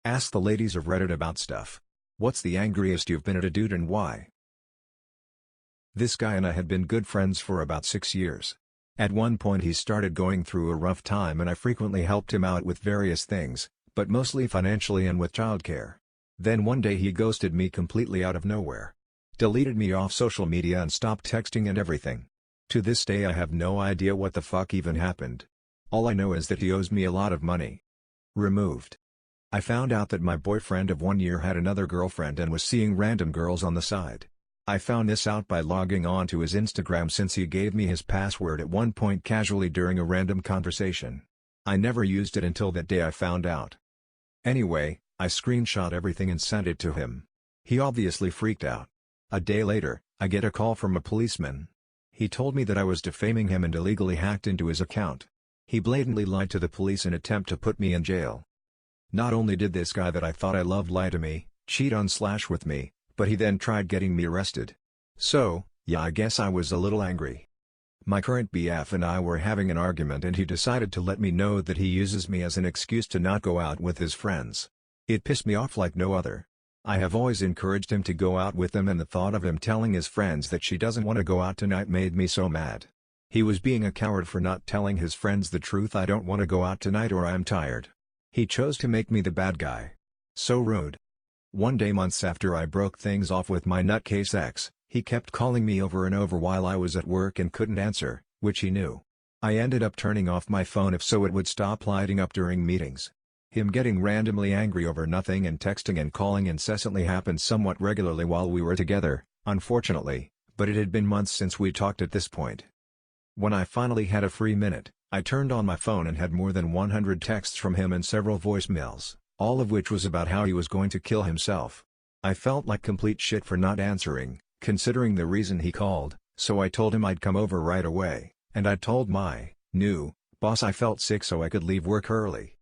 Ask the ladies of Reddit about stuff. What's the angriest you've been at a dude and why? This guy and I had been good friends for about 6 years. At one point he started going through a rough time and I frequently helped him out with various things, but mostly financially and with childcare. Then one day he ghosted me completely out of nowhere. Deleted me off social media and stopped texting and everything. To this day I have no idea what the fuck even happened. All I know is that he owes me a lot of money. Removed. I found out that my boyfriend of 1 year had another girlfriend and was seeing random girls on the side. I found this out by logging on to his Instagram since he gave me his password at one point casually during a random conversation. I never used it until that day I found out. Anyway, I screenshot everything and sent it to him. He obviously freaked out. A day later, I get a call from a policeman. He told me that I was defaming him and illegally hacked into his account. He blatantly lied to the police in an attempt to put me in jail. Not only did this guy that I thought I loved lie to me, cheat on / with me, but he then tried getting me arrested. So, yeah, I guess I was a little angry. My current BF and I were having an argument and he decided to let me know that he uses me as an excuse to not go out with his friends. It pissed me off like no other. I have always encouraged him to go out with them and the thought of him telling his friends that she doesn't want to go out tonight made me so mad. He was being a coward for not telling his friends the truth. I don't want to go out tonight or I'm tired. He chose to make me the bad guy. So rude. One day months after I broke things off with my nutcase ex, he kept calling me over and over while I was at work and couldn't answer, which he knew. I ended up turning off my phone so it would stop lighting up during meetings. Him getting randomly angry over nothing and texting and calling incessantly happened somewhat regularly while we were together, unfortunately, but it had been months since we talked at this point. When I finally had a free minute, I turned on my phone and had more than 100 texts from him and several voicemails, all of which was about how he was going to kill himself. I felt like complete shit for not answering, considering the reason he called, so I told him I'd come over right away, and I told my new boss I felt sick so I could leave work early.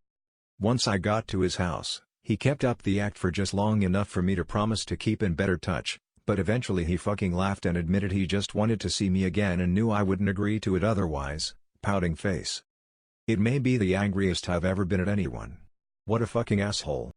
Once I got to his house, he kept up the act for just long enough for me to promise to keep in better touch, but eventually he fucking laughed and admitted he just wanted to see me again and knew I wouldn't agree to it otherwise. Pouting face. It may be the angriest I've ever been at anyone. What a fucking asshole.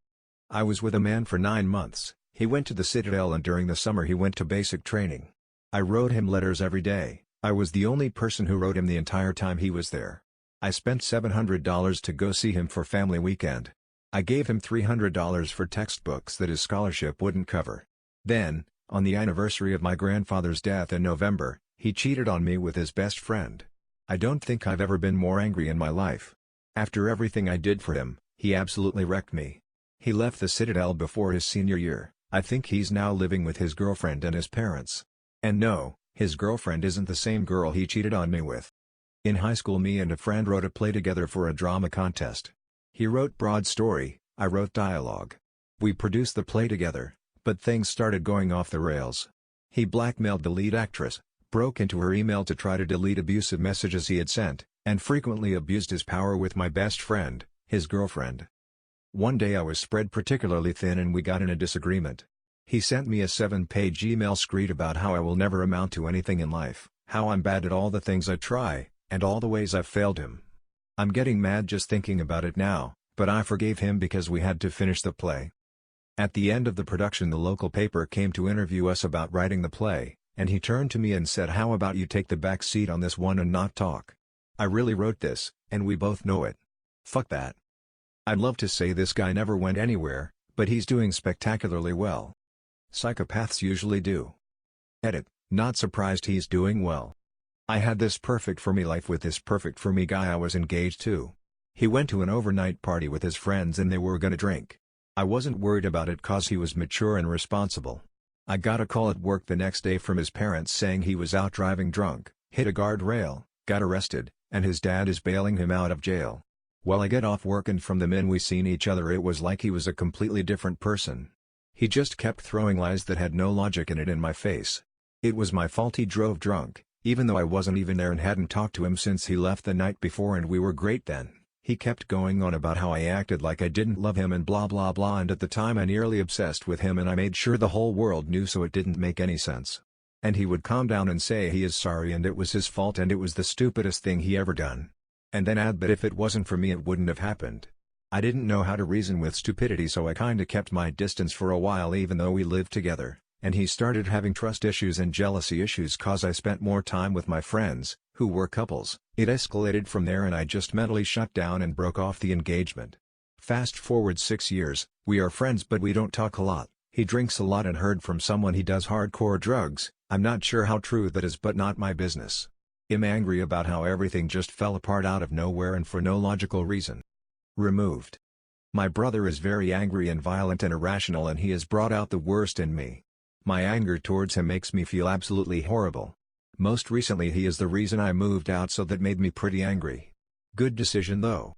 I was with a man for 9 months, he went to the Citadel and during the summer he went to basic training. I wrote him letters every day, I was the only person who wrote him the entire time he was there. I spent $700 to go see him for family weekend. I gave him $300 for textbooks that his scholarship wouldn't cover. Then, on the anniversary of my grandfather's death in November, he cheated on me with his best friend. I don't think I've ever been more angry in my life. After everything I did for him, he absolutely wrecked me. He left the Citadel before his senior year. I think he's now living with his girlfriend and his parents. And no, his girlfriend isn't the same girl he cheated on me with. In high school me and a friend wrote a play together for a drama contest. He wrote broad story, I wrote dialogue. We produced the play together, but things started going off the rails. He blackmailed the lead actress, broke into her email to try to delete abusive messages he had sent, and frequently abused his power with my best friend, his girlfriend. One day I was spread particularly thin and we got in a disagreement. He sent me a 7-page email screed about how I will never amount to anything in life, how I'm bad at all the things I try, and all the ways I've failed him. I'm getting mad just thinking about it now, but I forgave him because we had to finish the play. At the end of the production the local paper came to interview us about writing the play, and he turned to me and said, how about you take the back seat on this one and not talk? I really wrote this, and we both know it. Fuck that. I'd love to say this guy never went anywhere, but he's doing spectacularly well. Psychopaths usually do. Edit, not surprised he's doing well. I had this perfect for me life with this perfect for me guy I was engaged to. He went to an overnight party with his friends and they were gonna drink. I wasn't worried about it cause he was mature and responsible. I got a call at work the next day from his parents saying he was out driving drunk, hit a guardrail, got arrested, and his dad is bailing him out of jail. Well, I get off work and from the minute we seen each other it was like he was a completely different person. He just kept throwing lies that had no logic in it in my face. It was my fault he drove drunk, even though I wasn't even there and hadn't talked to him since he left the night before and we were great then. He kept going on about how I acted like I didn't love him and blah blah blah, and at the time I nearly obsessed with him and I made sure the whole world knew so it didn't make any sense. And he would calm down and say he is sorry and it was his fault and it was the stupidest thing he ever done. And then add that if it wasn't for me it wouldn't have happened. I didn't know how to reason with stupidity, so I kinda kept my distance for a while even though we lived together, and he started having trust issues and jealousy issues cause I spent more time with my friends, who were couples. It escalated from there and I just mentally shut down and broke off the engagement. Fast forward 6 years, we are friends but we don't talk a lot. He drinks a lot and heard from someone he does hardcore drugs. I'm not sure how true that is but not my business. I'm angry about how everything just fell apart out of nowhere and for no logical reason. Removed. My brother is very angry and violent and irrational and he has brought out the worst in me. My anger towards him makes me feel absolutely horrible. Most recently he is the reason I moved out, so that made me pretty angry. Good decision though.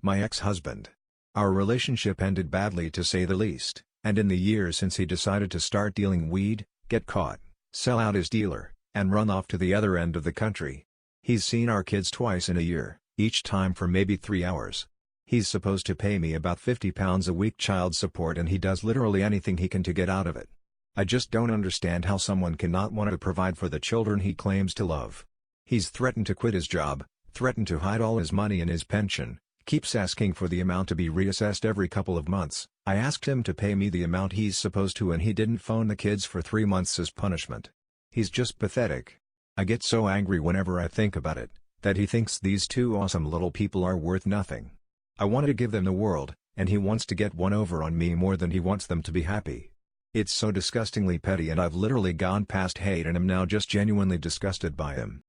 My ex-husband. Our relationship ended badly to say the least, and in the years since he decided to start dealing weed, get caught, sell out his dealer, and run off to the other end of the country. He's seen our kids twice in a year, each time for maybe 3 hours. He's supposed to pay me about £50 a week child support and he does literally anything he can to get out of it. I just don't understand how someone cannot want to provide for the children he claims to love. He's threatened to quit his job, threatened to hide all his money and his pension, keeps asking for the amount to be reassessed every couple of months. I asked him to pay me the amount he's supposed to and he didn't phone the kids for 3 months as punishment. He's just pathetic. I get so angry whenever I think about it, that he thinks these two awesome little people are worth nothing. I wanted to give them the world, and he wants to get one over on me more than he wants them to be happy. It's so disgustingly petty and I've literally gone past hate and am now just genuinely disgusted by him.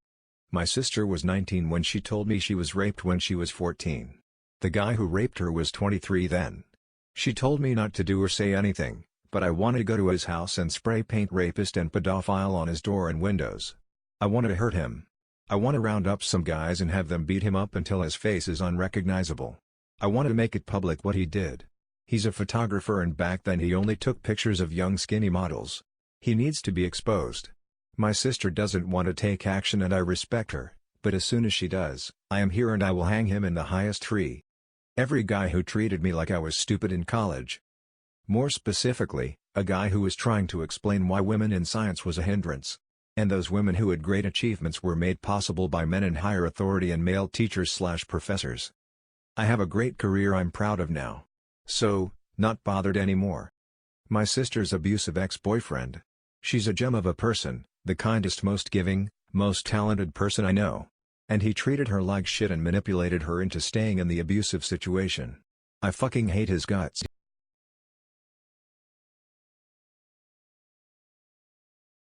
My sister was 19 when she told me she was raped when she was 14. The guy who raped her was 23 then. She told me not to do or say anything, but I wanted to go to his house and spray paint rapist and pedophile on his door and windows. I wanted to hurt him. I want to round up some guys and have them beat him up until his face is unrecognizable. I wanted to make it public what he did. He's a photographer and back then he only took pictures of young skinny models. He needs to be exposed. My sister doesn't want to take action and I respect her, but as soon as she does, I am here and I will hang him in the highest tree. Every guy who treated me like I was stupid in college. More specifically, a guy who was trying to explain why women in science was a hindrance. And those women who had great achievements were made possible by men in higher authority and male teachers/professors. I have a great career I'm proud of now. So, not bothered anymore. My sister's abusive ex-boyfriend. She's a gem of a person, the kindest, most giving, most talented person I know. And he treated her like shit and manipulated her into staying in the abusive situation. I fucking hate his guts.